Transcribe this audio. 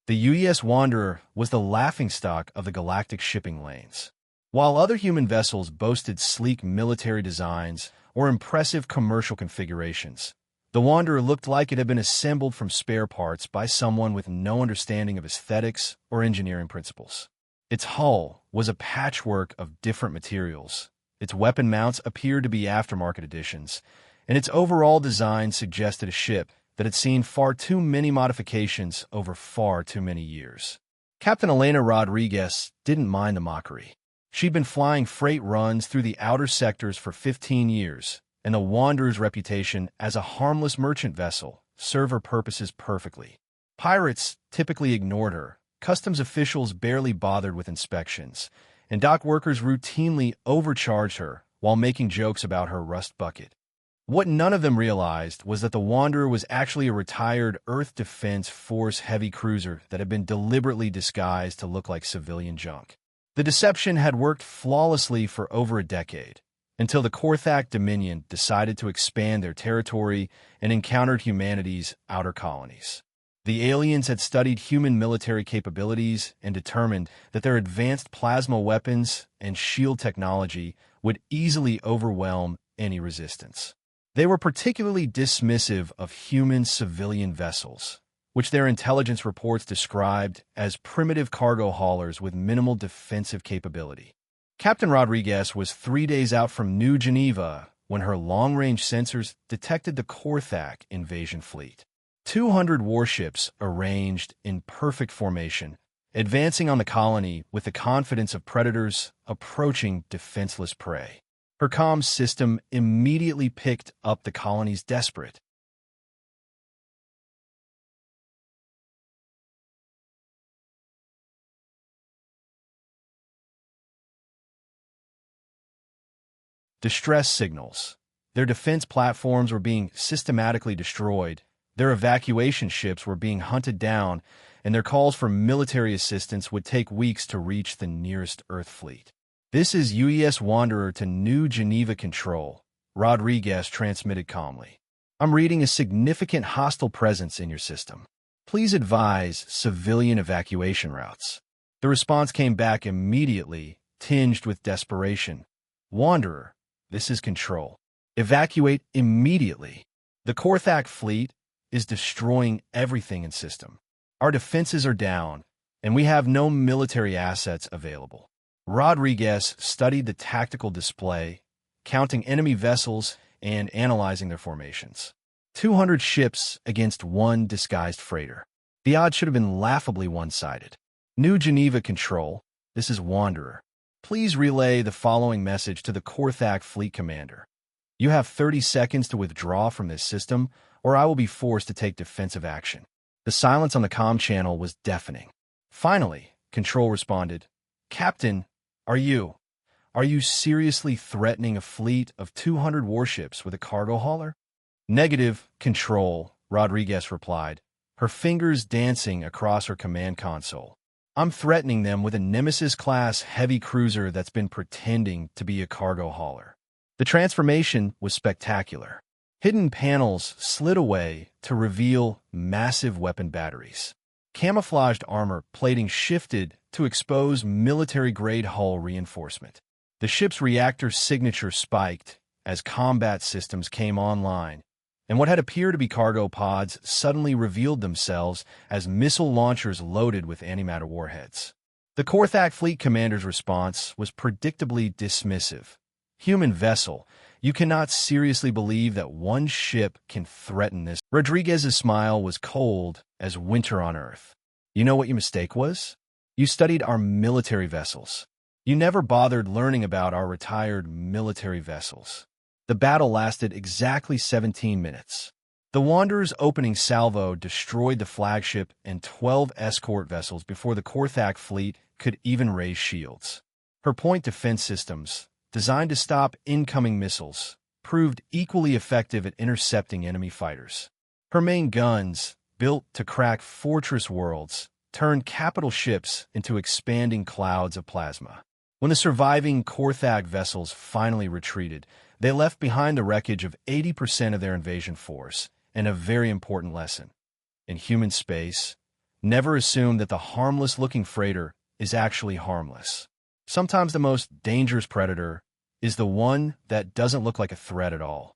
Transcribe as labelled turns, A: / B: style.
A: The UES Wanderer was the laughingstock of the galactic shipping lanes. While other human vessels boasted sleek military designs or impressive commercial configurations, the Wanderer looked like it had been assembled from spare parts by someone with no understanding of aesthetics or engineering principles. Its hull was a patchwork of different materials. Its weapon mounts appeared to be aftermarket additions, and its overall design suggested a ship that had seen far too many modifications over far too many years. Captain Elena Rodriguez didn't mind the mockery. She'd been flying freight runs through the outer sectors for 15 years, and the Wanderer's reputation as a harmless merchant vessel served her purposes perfectly. Pirates typically ignored her, customs officials barely bothered with inspections, and dock workers routinely overcharged her while making jokes about her rust bucket. What none of them realized was that the Wanderer was actually a retired Earth Defense Force heavy cruiser that had been deliberately disguised to look like civilian junk. The deception had worked flawlessly for over a decade, until the Korthak Dominion decided to expand their territory and encountered humanity's outer colonies. The aliens had studied human military capabilities and determined that their advanced plasma weapons and shield technology would easily overwhelm any resistance. They were particularly dismissive of human civilian vessels, which their intelligence reports described as primitive cargo haulers with minimal defensive capability. Captain Rodriguez was 3 days out from New Geneva when her long-range sensors detected the Korthak invasion fleet. 200 warships arranged in perfect formation, advancing on the colony with the confidence of predators approaching defenseless prey. Her comms system immediately picked up the colony's desperate distress signals. Their defense platforms were being systematically destroyed, their evacuation ships were being hunted down, and their calls for military assistance would take weeks to reach the nearest Earth fleet. "This is UES Wanderer to New Geneva Control," Rodriguez transmitted calmly. "I'm reading a significant hostile presence in your system. Please advise civilian evacuation routes." The response came back immediately, tinged with desperation. "Wanderer, this is Control. Evacuate immediately. The Korthak fleet is destroying everything in system. Our defenses are down, and we have no military assets available." Rodriguez studied the tactical display, counting enemy vessels and analyzing their formations. 200 ships against one disguised freighter. The odds should have been laughably one-sided. "New Geneva Control, this is Wanderer. Please relay the following message to the Korthak Fleet Commander. You have 30 seconds to withdraw from this system, or I will be forced to take defensive action." The silence on the comm channel was deafening. Finally, Control responded, "Captain, Are you seriously threatening a fleet of 200 warships with a cargo hauler?" "Negative, Control," Rodriguez replied, her fingers dancing across her command console. "I'm threatening them with a Nemesis-class heavy cruiser that's been pretending to be a cargo hauler." The transformation was spectacular. Hidden panels slid away to reveal massive weapon batteries. Camouflaged armor plating shifted to expose military-grade hull reinforcement. The ship's reactor signature spiked as combat systems came online, and what had appeared to be cargo pods suddenly revealed themselves as missile launchers loaded with antimatter warheads. The Korthak fleet commander's response was predictably dismissive. "Human vessel, you cannot seriously believe that one ship can threaten this." Rodriguez's smile was cold as winter on Earth. "You know what your mistake was? You studied our military vessels. You never bothered learning about our retired military vessels." The battle lasted exactly 17 minutes. The Wanderer's opening salvo destroyed the flagship and 12 escort vessels before the Korthak fleet could even raise shields. Her point defense systems, designed to stop incoming missiles, proved equally effective at intercepting enemy fighters. Her main guns, built to crack fortress worlds, turned capital ships into expanding clouds of plasma. When the surviving Korthak vessels finally retreated, they left behind the wreckage of 80% of their invasion force, and a very important lesson. In human space, Never assume that the harmless-looking freighter is actually harmless. Sometimes the most dangerous predator is the one that doesn't look like a threat at all.